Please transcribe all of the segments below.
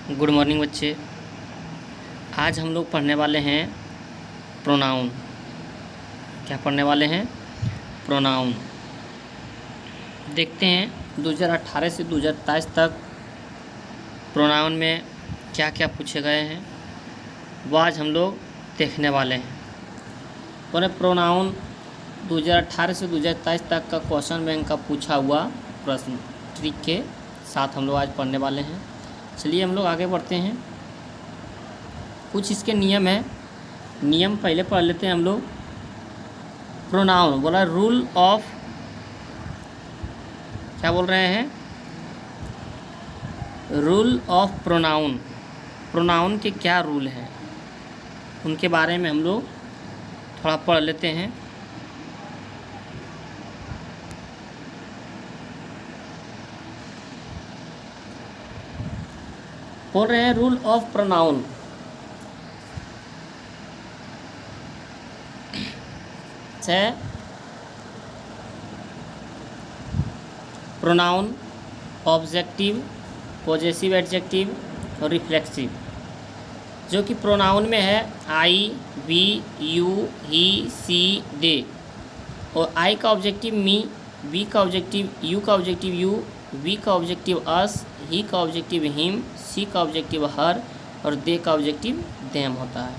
Good morning बच्चे। आज हम लोग पढ़ने वाले हैं प्रोनाउन। क्या पढ़ने वाले हैं? प्रोनाउन। देखते हैं 2018 से 2027 तक प्रोनाउन में क्या क्या पूछे गए हैं, वो आज हम लोग देखने वाले हैं। तो प्रोनाउन 2018 से 2027 तक का क्वेश्चन बैंक का पूछा हुआ प्रश्न ट्रिक के साथ हम लोग आज पढ़ने वाले हैं। चलिए हम लोग आगे बढ़ते हैं। कुछ इसके नियम हैं, नियम पहले पढ़ लेते हैं हम लोग। प्रोनाउन बोला रूल ऑफ, क्या बोल रहे हैं? Rule of pronoun. प्रोनाउन के क्या रूल हैं उनके बारे में हम लोग थोड़ा पढ़ लेते हैं। बोल रहे हैं रूल ऑफ प्रोनाउन। है प्रोनाउन ऑब्जेक्टिव, पॉजेसिव एडजेक्टिव और रिफ्लेक्सिव। जो कि प्रोनाउन में है आई, वी, यू, ही, सी, दे। और आई का ऑब्जेक्टिव मी, वी का ऑब्जेक्टिव यू का ऑब्जेक्टिव यू, वी का ऑब्जेक्टिव अस, ही का ऑब्जेक्टिव हिम, सी का ऑब्जेक्टिव हर और दे का ऑब्जेक्टिव देम होता है।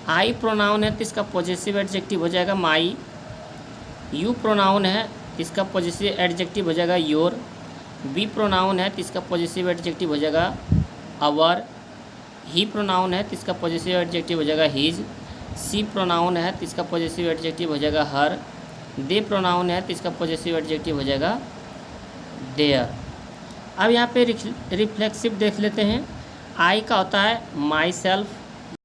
आई प्रोनाउन है तो इसका पॉजेसिव एडजेक्टिव हो जाएगा माई। यू प्रोनाउन है तो इसका पॉजेसिव एडजेक्टिव हो जाएगा योर। वी प्रोनाउन है तो इसका पॉजेसिव एडजेक्टिव हो जाएगा अवर। ही प्रोनाउन है तो इसका पॉजेसिव एडजेक्टिव हो जाएगा हिज। सी प्रोनाउन है तो इसका पॉजेसिव एडजेक्टिव हो जाएगा हर। दे प्रोनाउन है तो इसका पॉजेसिव एडजेक्टिव हो जाएगा देयर। अब यहाँ पे रिफ्लेक्सिव देख लेते हैं। आई का होता है माई सेल्फ,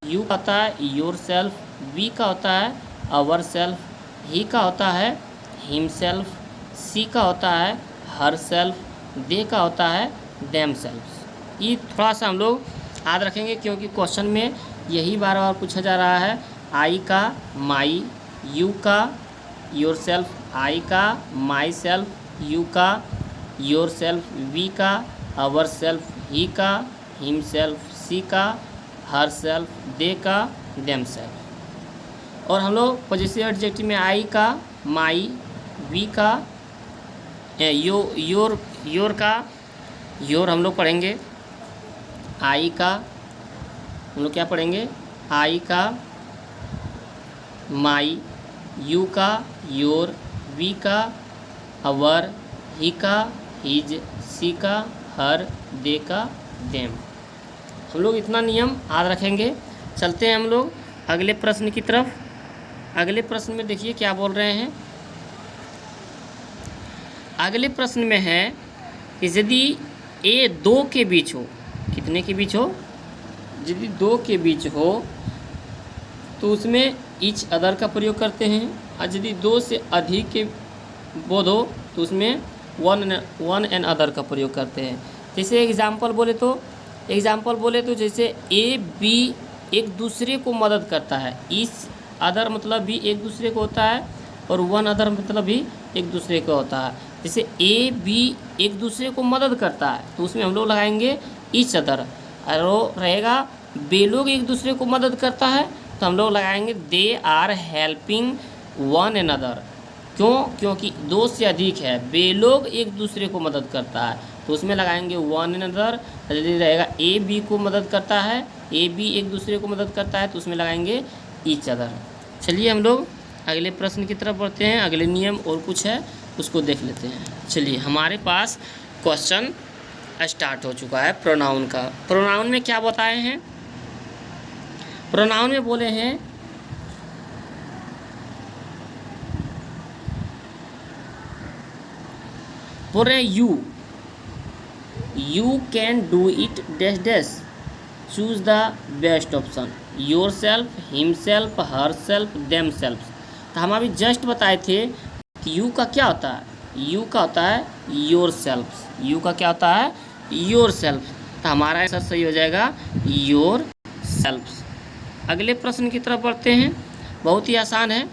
यू का होता है योर सेल्फ, वी का होता है अवर सेल्फ, ही का होता है हिम सेल्फ, सी का होता है हर सेल्फ, दे का होता है देम सेल्फ। ये थोड़ा सा हम लोग याद रखेंगे क्योंकि क्वेश्चन में यही बार बार पूछा जा रहा है। आई का माई, यू का योर सेल्फ, आई का माई सेल्फ, यू का योर सेल्फ, वी का अवर सेल्फ, ही का हिम सेल्फ, सी का हर सेल्फ, दे का देम सेल्फ। और हम लोग पॉजेसिव एडजेक्टिव में आई का माई, वी का योर का योर हम लोग पढ़ेंगे। आई का हम लोग क्या पढ़ेंगे? आई का माई, यू का योर, वी का अवर, ही का हिज, सी का हर, दे का देम। हम लोग इतना नियम याद रखेंगे। चलते हैं हम लोग अगले प्रश्न की तरफ। अगले प्रश्न में देखिए क्या बोल रहे हैं। अगले प्रश्न में है कि यदि ए दो के बीच हो, कितने के बीच हो? यदि दो के बीच हो तो उसमें ईच अदर का प्रयोग करते हैं। और यदि दो से अधिक के बोध हो तो उसमें वन एंड अदर का प्रयोग करते हैं। जैसे एग्जाम्पल बोले तो जैसे ए बी एक दूसरे को मदद करता है। इस अदर मतलब भी एक दूसरे को होता है और वन अदर मतलब भी एक दूसरे को होता है। जैसे ए बी एक दूसरे को मदद करता है तो उसमें हम लोग लगाएंगे ईच अदर। और वो रहेगा बे लोग एक दूसरे को मदद करता है तो हम लोग लगाएंगे they are helping one and other. क्यों? क्योंकि दो से अधिक है, बे लोग एक दूसरे को मदद करता है तो उसमें लगाएंगे वन एंड अदर। यदि रहेगा ए बी को मदद करता है, ए बी एक दूसरे को मदद करता है तो उसमें लगाएंगे ईच अदर। चलिए हम लोग अगले प्रश्न की तरफ बढ़ते हैं। अगले नियम और कुछ है उसको देख लेते हैं। चलिए हमारे पास क्वेश्चन स्टार्ट हो चुका है प्रोनाउन का। प्रोनाउन में क्या बताए हैं? प्रोनाउन में बोले हैं बोल रहे हैं you can do it dash dash, choose the best option, your self, him self, her self, them self. तो हम अभी जस्ट बताए थे कि यू का क्या होता है? यू का होता है योर सेल्फ। यू का क्या होता है? Your self. तो हमारा आंसर सही हो जाएगा योर सेल्फ। अगले प्रश्न की तरफ बढ़ते हैं, बहुत ही आसान है।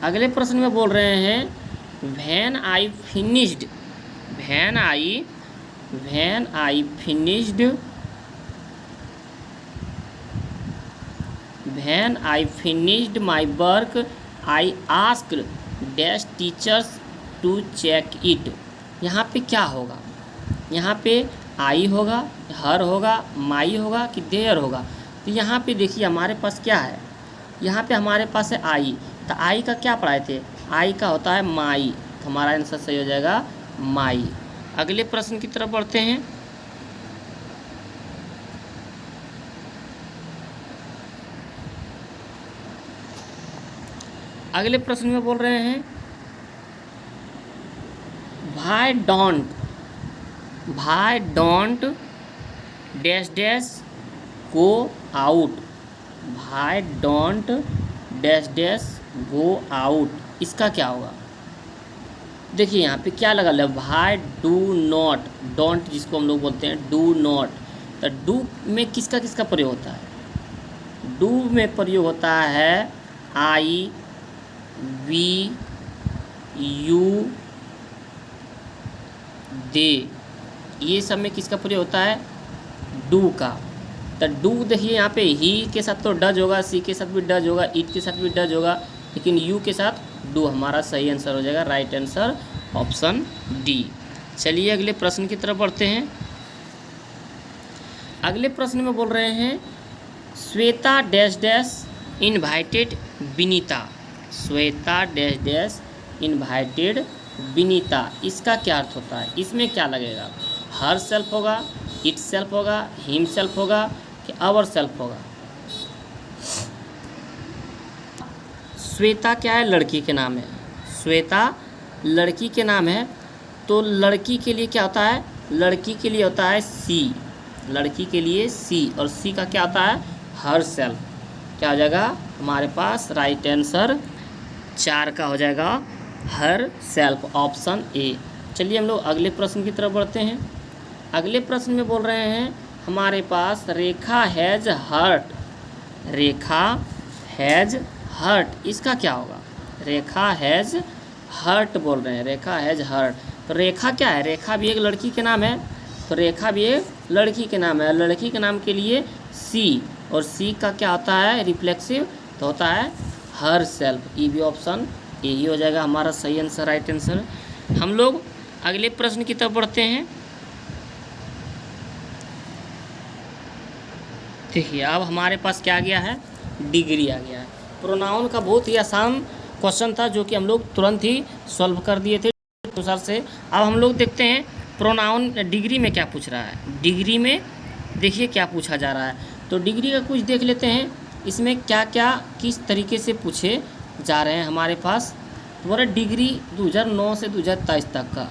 अगले प्रश्न में बोल रहे हैं when I when I finished my work I asked dash teachers to check it. यहाँ पे क्या होगा? यहाँ पे आई होगा, हर होगा, माई होगा कि देयर होगा? तो यहाँ पे देखिए हमारे पास क्या है, यहाँ पे हमारे पास है आई। तो आई का क्या पढ़ाए थे? आई का होता है माई, तो हमारा आंसर सही हो जाएगा माई। अगले प्रश्न की तरफ बढ़ते हैं। अगले प्रश्न में बोल रहे हैं भाई don't dash dash go out. भाई don't dash dash go out, इसका क्या होगा? देखिए यहाँ पे क्या लगा है, भाई डू नॉट, डोंट जिसको हम लोग बोलते हैं डू नॉट। तो डू में किसका किसका प्रयोग होता है? डू में प्रयोग होता है आई, वी, यू, दे, ये सब में किसका प्रयोग होता है? डू का। तो डू देखिए यहाँ पे ही के साथ तो डज होगा, सी के साथ भी डज होगा, इट के साथ भी डज होगा, लेकिन यू के साथ डू। हमारा सही आंसर हो जाएगा, राइट आंसर ऑप्शन डी। चलिए अगले प्रश्न की तरफ बढ़ते हैं। अगले प्रश्न में बोल रहे हैं Shweta dash dash invited Vinita. Shweta dash dash invited Vinita, इसका क्या अर्थ होता है? इसमें क्या लगेगा? हर सेल्फ होगा, इट सेल्फ होगा, हिम सेल्फ होगा कि आवर सेल्फ होगा? श्वेता क्या है? लड़की के नाम है। श्वेता लड़की के नाम है, तो लड़की के लिए क्या होता है? लड़की के लिए होता है सी, लड़की के लिए सी, और सी का क्या होता है? Her self. क्या हो जाएगा हमारे पास? राइट आंसर 4 का हो जाएगा हर सेल्फ, ऑप्शन ए। चलिए हम लोग अगले प्रश्न की तरफ बढ़ते हैं। अगले प्रश्न में बोल रहे हैं हमारे पास Rekha has hurt. Rekha has hurt, इसका क्या होगा? रेखा हैज़ हर्ट बोल रहे हैं, रेखा हैज़ हर्ट। तो रेखा क्या है? रेखा भी एक लड़की के नाम है, तो रेखा भी एक लड़की के नाम है। लड़की के नाम के लिए सी, और सी का क्या होता है? रिफ्लेक्सिव, तो होता है हर सेल्फ। ई भी ऑप्शन यही हो जाएगा हमारा सही आंसर, राइट आंसर। हम लोग अगले प्रश्न की तरफ बढ़ते हैं। देखिए अब हमारे पास क्या आ गया है? डिग्री आ गया है। प्रोनाउन का बहुत ही आसान क्वेश्चन था जो कि हम लोग तुरंत ही सॉल्व कर दिए थे अनुसार से। अब हम लोग देखते हैं प्रोनाउन डिग्री में क्या पूछ रहा है। डिग्री में देखिए क्या पूछा जा रहा है, तो डिग्री का कुछ देख लेते हैं इसमें क्या क्या किस तरीके से पूछे जा रहे हैं हमारे पास। तुम्हारा डिग्री 2009 से 2023 तक का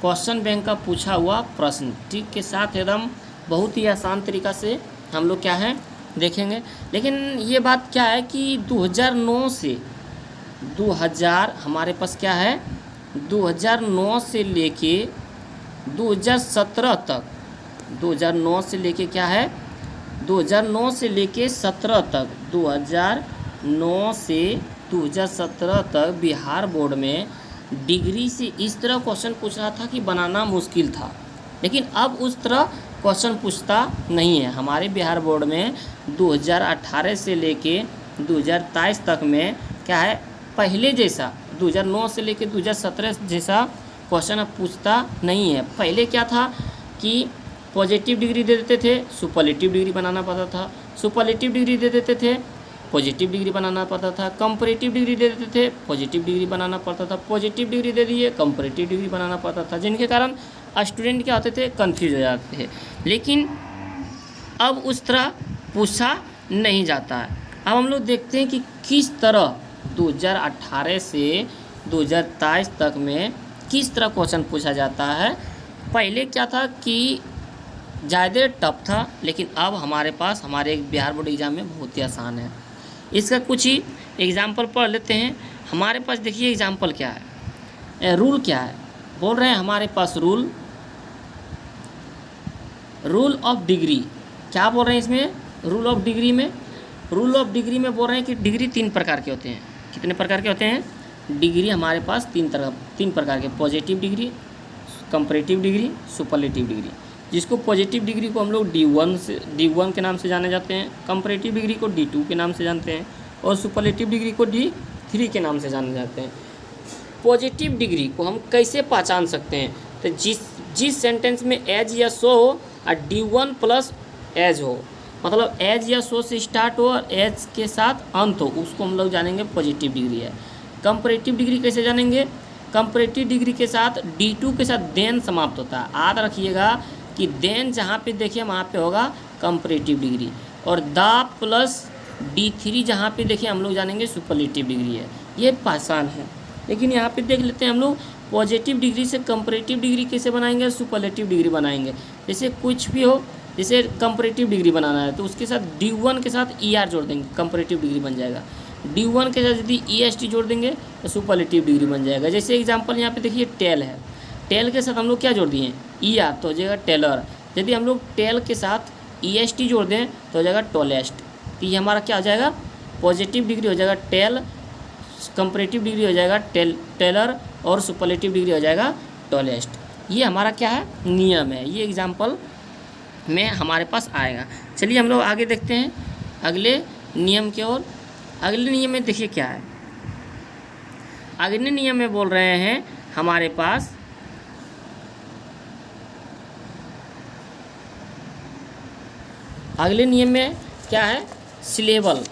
क्वेश्चन बैंक का पूछा हुआ प्रश्न ठीक के साथ एकदम बहुत ही आसान तरीक़ा से हम लोग क्या है देखेंगे। लेकिन ये बात क्या है कि 2009 से 2000 हमारे पास क्या है, 2009 से लेके 2017 तक, 2009 से लेके क्या है, 2009 से लेके 17 तक, 2009 से 2017 तक बिहार बोर्ड में डिग्री से इस तरह क्वेश्चन पूछ रहा था कि बनाना मुश्किल था। लेकिन अब उस तरह क्वेश्चन पूछता नहीं है। हमारे बिहार बोर्ड में 2018 से लेके 2023 तक में क्या है, पहले जैसा 2009 से लेके 2017 जैसा क्वेश्चन अब पूछता नहीं है। पहले क्या था कि पॉजिटिव डिग्री दे देते थे, सुपरलेटिव डिग्री बनाना पड़ता था, सुपरलेटिव डिग्री दे देते थे, पॉजिटिव डिग्री बनाना पड़ता था, कंपैरेटिव डिग्री दे देते थे, पॉजिटिव डिग्री बनाना पड़ता था, पॉजिटिव डिग्री दे दिए, कंपैरेटिव डिग्री बनाना पड़ता था, जिनके कारण स्टूडेंट क्या होते थे, कंफ्यूज हो जाते थे। लेकिन अब उस तरह पूछा नहीं जाता है। अब हम लोग देखते हैं कि किस तरह 2018 से 2023 तक में किस तरह क्वेश्चन पूछा जाता है। पहले क्या था कि ज़्यादा टफ था, लेकिन अब हमारे पास हमारे बिहार बोर्ड एग्ज़ाम में बहुत ही आसान है। इसका कुछ ही एग्जाम्पल पढ़ लेते हैं। हमारे पास देखिए एग्जाम्पल क्या है, रूल क्या है, बोल रहे हैं हमारे पास रूल ऑफ डिग्री। क्या बोल रहे हैं इसमें, रूल ऑफ डिग्री में, रूल ऑफ डिग्री में बोल रहे हैं कि डिग्री 3 प्रकार के होते हैं। कितने प्रकार के होते हैं? डिग्री हमारे पास 3 प्रकार के, positive degree, comparative degree, superlative degree. जिसको पॉजिटिव डिग्री को हम लोग D1 के नाम से जाने जाते हैं, कंपैरेटिव डिग्री को D2 के नाम से जानते हैं और सुपरलेटिव डिग्री को D3 के नाम से जाने जाते हैं। पॉजिटिव डिग्री को हम कैसे पहचान सकते हैं? तो जिस सेंटेंस में एज या सो हो और D1 प्लस एज हो, मतलब एज या सो से स्टार्ट हो और एज के साथ अंत हो, उसको हम लोग जानेंगे पॉजिटिव डिग्री है। कंपैरेटिव डिग्री कैसे जानेंगे? कंपैरेटिव डिग्री के साथ D2 के साथ देन समाप्त होता है। याद रखिएगा कि देन जहाँ पे देखिए वहाँ पे होगा कंपैरेटिव डिग्री, और द प्लस D3 जहाँ पे देखिए हम लोग जानेंगे सुपरलेटिव डिग्री है। ये पहचान है। लेकिन यहाँ पे देख लेते हैं हम लोग पॉजिटिव डिग्री से कंपैरेटिव डिग्री कैसे बनाएंगे, सुपरलेटिव डिग्री बनाएंगे। जैसे कुछ भी हो, जैसे कंपैरेटिव डिग्री बनाना है तो उसके साथ D1 के साथ ER जोड़ देंगे, कंपैरेटिव डिग्री बन जाएगा। D1 के साथ यदि EST जोड़ देंगे तो सुपरलेटिव डिग्री बन जाएगा। जैसे एग्जांपल यहाँ पे देखिए टेल है, टेल के साथ हम लोग क्या जोड़ दिए ER तो हो जाएगा टेलर। यदि हम लोग टेल के साथ EST जोड़ दें तो हो जाएगा टॉलेस्ट। तो ये हमारा क्या हो जाएगा, पॉजिटिव डिग्री हो जाएगा टेल, कंपैरेटिव डिग्री हो जाएगा टेलर और सुपरलेटिव डिग्री हो जाएगा टॉलेस्ट। ये हमारा क्या है, नियम है। ये एग्जाम्पल में हमारे पास आएगा। चलिए हम लोग आगे देखते हैं अगले नियम की ओर। अगले नियम में देखिए क्या है। अगले नियम में बोल रहे हैं हमारे पास अगले नियम में क्या है, सिलेबल।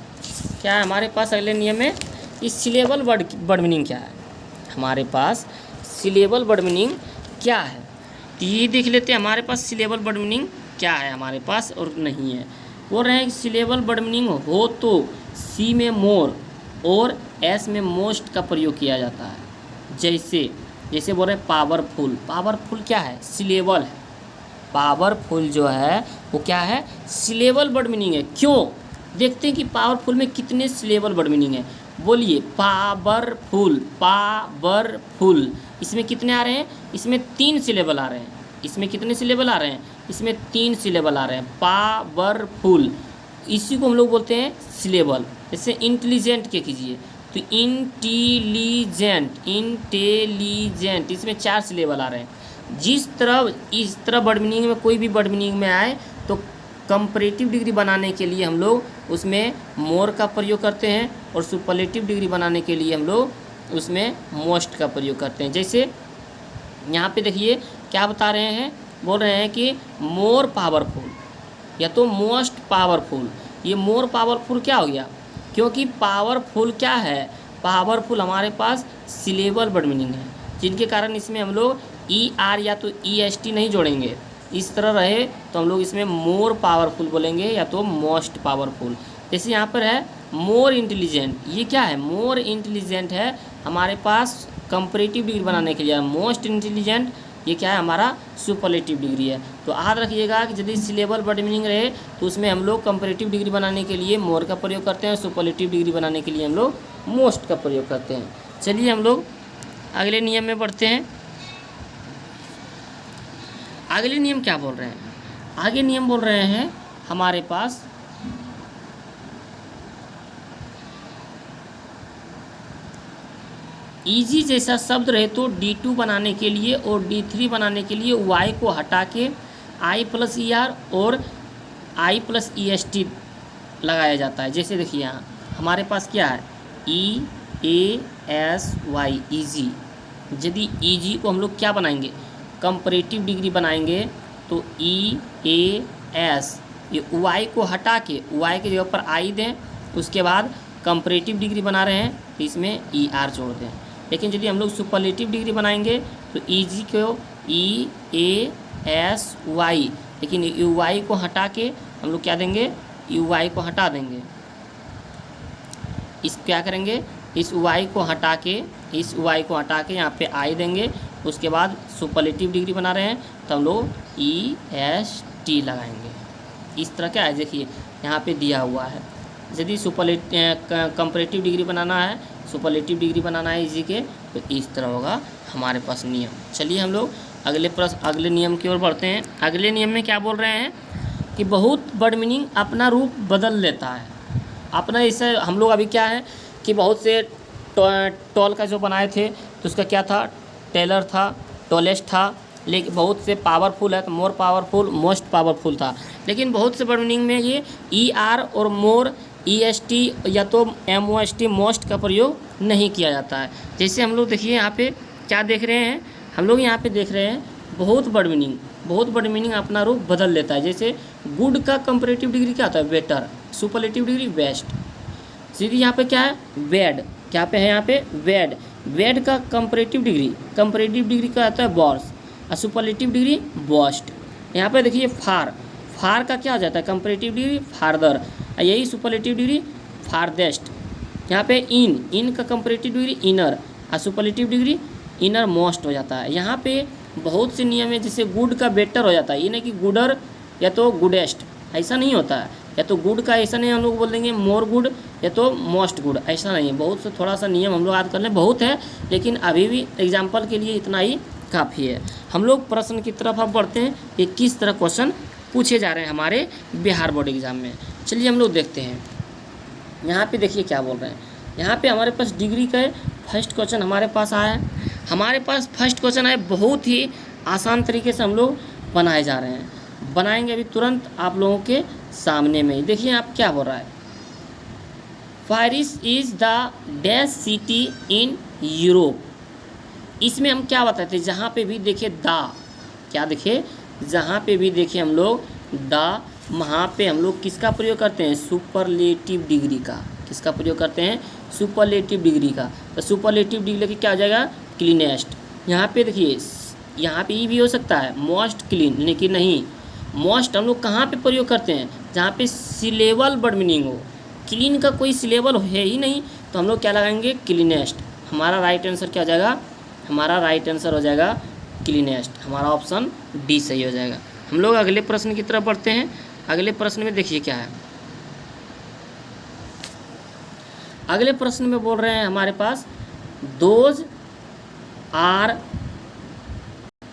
क्या है हमारे पास अगले नियम में? इस सिलेबल वर्ड मीनिंग क्या है हमारे पास, सिलेबल वर्ड मीनिंग क्या है? तो ये देख लेते हैं हमारे पास सिलेबल वर्ड मीनिंग क्या है हमारे पास और नहीं है। बोल रहे हैं कि सिलेबल वर्ड मीनिंग हो तो सी में मोर और एस में मोस्ट का प्रयोग किया जाता है। जैसे बोल रहे हैं पावरफुल। पावरफुल क्या है, सिलेबल है। पावरफुल जो है वो क्या है, सिलेबल वर्ड मीनिंग है। क्यों, देखते हैं कि पावरफुल में कितने सिलेबल वर्ड मीनिंग है। बोलिए, पावरफुल, पावरफुल, इसमें कितने आ रहे हैं? इसमें 3 सिलेबल आ रहे हैं। इसमें कितने सिलेबल आ रहे हैं? इसमें 3 सिलेबल आ रहे हैं। पावरफुल, इसी को हम लोग बोलते हैं सिलेबल। जैसे इंटेलिजेंट के कीजिए तो इंटेलिजेंट, इंटेलिजेंट, इसमें 4 सिलेबल आ रहे हैं। इस तरह वर्ड मीनिंग में कोई भी वर्ड मीनिंग में आए तो कंपैरेटिव डिग्री बनाने के लिए हम लोग उसमें मोर का प्रयोग करते हैं और सुपरलेटिव डिग्री बनाने के लिए हम लोग उसमें मोस्ट का प्रयोग करते हैं। जैसे यहाँ पे देखिए क्या बता रहे हैं, बोल रहे हैं कि मोर पावरफुल या तो मोस्ट पावरफुल। ये मोर पावरफुल क्या हो गया, क्योंकि पावरफुल क्या है, पावरफुल हमारे पास सिलेबल वर्ड मीनिंग है, जिनके कारण इसमें हम लोग ER या तो EST नहीं जोड़ेंगे। इस तरह रहे तो हम लोग इसमें मोर पावरफुल बोलेंगे या तो मोस्ट पावरफुल। जैसे यहाँ पर है मोर इंटेलिजेंट, ये क्या है, मोर इंटेलिजेंट है हमारे पास कंपैरेटिव डिग्री बनाने के लिए। मोस्ट इंटेलिजेंट ये क्या है, हमारा सुपरलेटिव डिग्री है। तो याद रखिएगा कि यदि सिलेबल वर्ड मीनिंग रहे तो उसमें हम लोग कंपैरेटिव डिग्री बनाने के लिए मोर का प्रयोग करते हैं, सुपरलेटिव डिग्री बनाने के लिए हम लोग मोस्ट का प्रयोग करते हैं। चलिए हम लोग अगले नियम में बढ़ते हैं। अगले नियम क्या बोल रहे हैं, आगे नियम बोल रहे हैं हमारे पास इजी जैसा शब्द रहे तो D2 बनाने के लिए और D3 बनाने के लिए Y को हटा के I प्लस ER और I प्लस EST लगाया जाता है। जैसे देखिए यहाँ हमारे पास क्या है, EASY, ईजी। यदि ईजी को हम लोग क्या बनाएंगे, कंपैरेटिव डिग्री बनाएंगे तो EAS, ये Y को हटा के Y के जगह पर I दें, उसके बाद कंपैरेटिव डिग्री बना रहे हैं तो इसमें ER जोड़ दें। लेकिन यदि हम लोग सुपरलेटिव डिग्री बनाएंगे तो EG को EASY, लेकिन UI को हटा के हम लोग क्या देंगे, UI को हटा देंगे। इस क्या करेंगे, इस Y को हटा के यहाँ पे I देंगे। उसके बाद सुपरलेटिव डिग्री बना रहे हैं तो हम लोग EST लगाएंगे। इस तरह क्या है, देखिए यहाँ पे दिया हुआ है। यदि कंपैरेटिव डिग्री बनाना है, सुपरलेटिव डिग्री बनाना है इजी के, तो इस तरह होगा हमारे पास नियम। चलिए हम लोग अगले नियम की ओर बढ़ते हैं। अगले नियम में क्या बोल रहे हैं कि बहुत वर्ड मीनिंग अपना रूप बदल लेता है अपना। इसे हम लोग अभी क्या है कि बहुत से टॉल का जो बनाए थे तो उसका क्या था, टेलर था, टॉलेस्ट था, लेकिन बहुत से पावरफुल है तो मोर पावरफुल, मोस्ट पावरफुल था। लेकिन बहुत से वर्ड मीनिंग में ये ER और मोर, EST या तो MOST मोस्ट का प्रयोग नहीं किया जाता है। जैसे हम लोग देखिए यहाँ पे क्या देख रहे हैं, हम लोग यहाँ पे देख रहे हैं बहुत वर्ड मीनिंग अपना रूप बदल लेता है। जैसे गुड का कंपैरेटिव डिग्री क्या होता है, बेटर, सुपरलेटिव डिग्री बेस्ट। सीधी यहाँ पे क्या है, बैड, क्या पे है यहाँ पे बैड, बैड का कंपैरेटिव डिग्री क्या होता है, वर्स, और सुपरलेटिव डिग्री वर्स्ट। यहाँ पे देखिए फार का क्या हो जाता है, कंपैरेटिव डिग्री फार्दर, यही सुपरलेटिव डिग्री फारदेस्ट। यहाँ पे इन का कंपैरेटिव डिग्री इनर, और सुपरलेटिव डिग्री इनर मोस्ट हो जाता है। यहाँ पे बहुत से नियम है, जैसे गुड का बेटर हो जाता है, ये नहीं कि गुडर या तो गुडेस्ट, ऐसा नहीं होता है। या तो गुड का ऐसा नहीं हम लोग बोल देंगे मोर गुड या तो मोस्ट गुड, ऐसा नहीं है। बहुत से थोड़ा सा नियम हम लोग याद कर लें, बहुत है लेकिन अभी भी एग्जाम्पल के लिए इतना ही काफ़ी है। हम लोग प्रश्न की तरफ अब बढ़ते हैं कि किस तरह क्वेश्चन पूछे जा रहे हैं हमारे बिहार बोर्ड एग्जाम में। चलिए हम लोग देखते हैं। यहाँ पे देखिए क्या बोल रहे हैं, यहाँ पे हमारे पास डिग्री का फर्स्ट क्वेश्चन हमारे पास आया है। हमारे पास फर्स्ट क्वेश्चन है, बहुत ही आसान तरीके से हम लोग बनाए जा रहे हैं, बनाएंगे अभी तुरंत आप लोगों के सामने में ही। देखिए आप क्या बोल रहा है, Paris is the dash city in Europe. इसमें हम क्या बताते हैं, जहाँ पे भी देखे द, क्या देखे, जहाँ पे भी देखे हम लोग द, वहाँ पे हम लोग किसका प्रयोग करते हैं, सुपरलेटिव डिग्री का। किसका प्रयोग करते हैं, सुपरलेटिव डिग्री का। तो सुपरलेटिव डिग्री लेके क्या हो जाएगा, क्लीनेस्ट। यहाँ पे देखिए, यहाँ पे ये भी हो सकता है मोस्ट क्लीन, लेकिन नहीं, मोस्ट हम लोग कहाँ पे प्रयोग करते हैं, जहाँ पे सिलेबल वर्ड मीनिंग हो। क्लीन का कोई सिलेबल है ही नहीं, तो हम लोग क्या लगाएंगे, क्लीनेस्ट। हमारा राइट आंसर क्या हो जाएगा, हमारा राइट आंसर हो जाएगा क्लीनेस्ट। हमारा ऑप्शन डी सही हो जाएगा। हम लोग अगले प्रश्न की तरफ बढ़ते हैं। अगले प्रश्न में देखिए क्या है, अगले प्रश्न में बोल रहे हैं हमारे पास दोज आर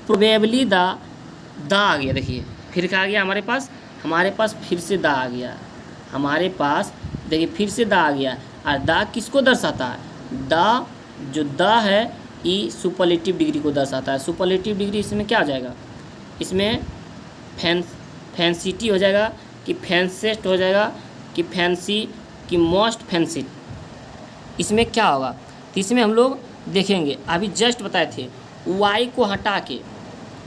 प्रोबेबली द आ गया। देखिए फिर क्या आ गया हमारे पास फिर से द आ गया हमारे पास। देखिए फिर से द आ गया, और द किसको दर्शाता है, द जो द है ये सुपरलेटिव डिग्री को दर्शाता है। सुपरलेटिव डिग्री इसमें क्या आ जाएगा, इसमें फैंसिटी हो जाएगा, कि फैंसेस्ट हो जाएगा, कि फैंसी, कि मोस्ट फैंसी। इसमें क्या होगा, तो इसमें हम लोग देखेंगे, अभी जस्ट बताए थे, वाई को हटा के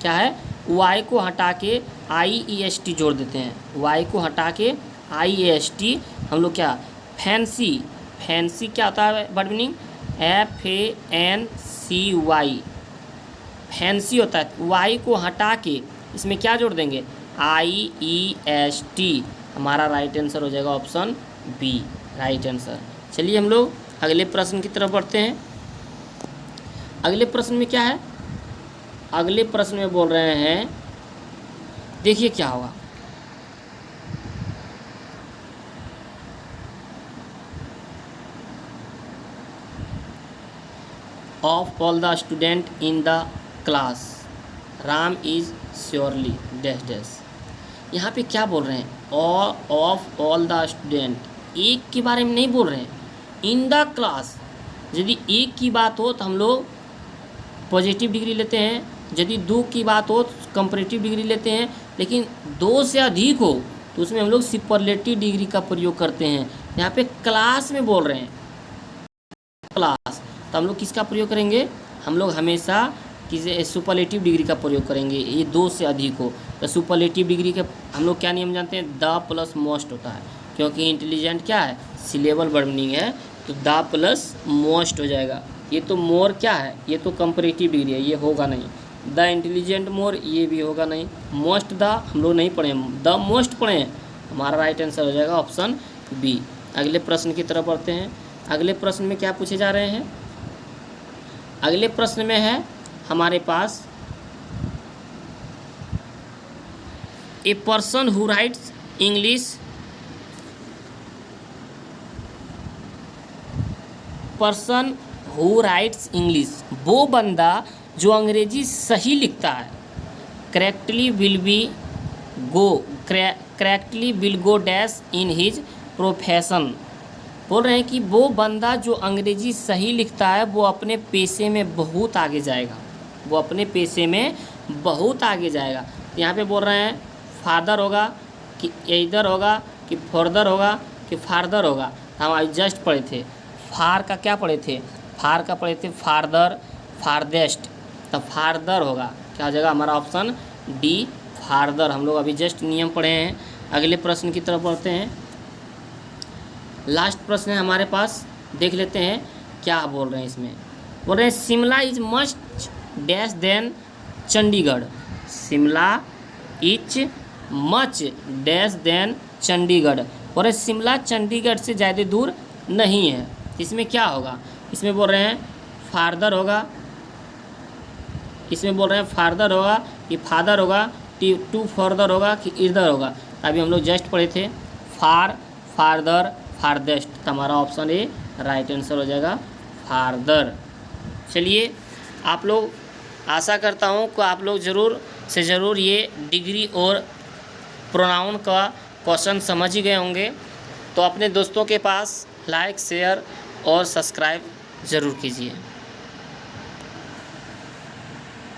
क्या है, वाई को हटा के IEST जोड़ देते हैं। वाई को हटा के IEST हम लोग क्या, फैंसी क्या होता है वर्ड मीनिंग, FANCY, फैंसी होता है। वाई को हटा के इसमें क्या जोड़ देंगे, IEST। हमारा राइट आंसर हो जाएगा ऑप्शन बी, राइट आंसर। चलिए हम लोग अगले प्रश्न की तरफ बढ़ते हैं। अगले प्रश्न में क्या है, अगले प्रश्न में बोल रहे हैं, देखिए क्या होगा, of all the student in the class Ram is surely dash dash. यहाँ पे क्या बोल रहे हैं, ऑफ ऑल द स्टूडेंट, एक के बारे में नहीं बोल रहे हैं, इन द क्लास। यदि एक की बात हो तो हम लोग पॉजिटिव डिग्री लेते हैं, यदि दो की बात हो तो कंपैरेटिव डिग्री लेते हैं, लेकिन दो से अधिक हो तो उसमें हम लोग सुपरलेटिव डिग्री का प्रयोग करते हैं। यहाँ पे क्लास में बोल रहे हैं, क्लास, तो हम लोग किसका प्रयोग करेंगे, हम लोग हमेशा किसी सुपरलेटिव डिग्री का प्रयोग करेंगे। ये दो से अधिक हो तो सुपरलेटिव डिग्री के हम लोग क्या नियम जानते हैं, द प्लस मोस्ट होता है, क्योंकि इंटेलिजेंट क्या है, सिलेबल वर्ड मीनिंग है, तो द प्लस मोस्ट हो जाएगा। ये तो मोर क्या है, ये तो कंपैरेटिव डिग्री है, ये होगा नहीं। द इंटेलिजेंट मोर, ये भी होगा नहीं। मोस्ट द हम लोग नहीं पढ़े, द मोस्ट पढ़े हैं। हमारा राइट आंसर हो जाएगा ऑप्शन बी। अगले प्रश्न की तरफ बढ़ते हैं। अगले प्रश्न में क्या पूछे जा रहे हैं, अगले प्रश्न में है हमारे पास, a person who writes English, person who writes English, वो बंदा जो अंग्रेजी सही लिखता है, correctly will go dash in his profession. बोल रहे हैं कि वो बंदा जो अंग्रेजी सही लिखता है वो अपने पेशे में बहुत आगे जाएगा, वो अपने पेशे में बहुत आगे जाएगा। यहाँ पे बोल रहे हैं फादर होगा कि इधर होगा कि फर्दर होगा कि फार्दर होगा। हम आज जस्ट पढ़े थे फार का क्या पढ़े थे, फार का पढ़े थे फार्दर, फार्देस्ट, तो फार्दर होगा क्या हो जाएगा हमारा ऑप्शन डी फार्दर। हम लोग अभी जस्ट नियम पढ़े हैं। अगले प्रश्न की तरफ बढ़ते हैं। लास्ट प्रश्न है हमारे पास, देख लेते हैं क्या बोल रहे हैं इसमें। बोल रहे हैं Shimla is much dash than Chandigarh. Shimla is much dash than Chandigarh. बोल रहे शिमला चंडीगढ़ से ज़्यादा दूर नहीं है। इसमें क्या होगा, इसमें बोल रहे हैं फार्दर होगा, इसमें बोल रहे हैं फार्दर होगा कि फादर होगा, टू फर्दर होगा कि इधर होगा। अभी हम लोग जस्ट पढ़े थे फार, फार्दर, फार्देस्ट, तो हमारा ऑप्शन ए राइट आंसर हो जाएगा फार्दर। चलिए आप लोग, आशा करता हूँ कि आप लोग ज़रूर से ज़रूर ये डिग्री और प्रोनाउन का क्वेश्चन समझ ही गए होंगे। तो अपने दोस्तों के पास लाइक, शेयर और सब्सक्राइब ज़रूर कीजिए।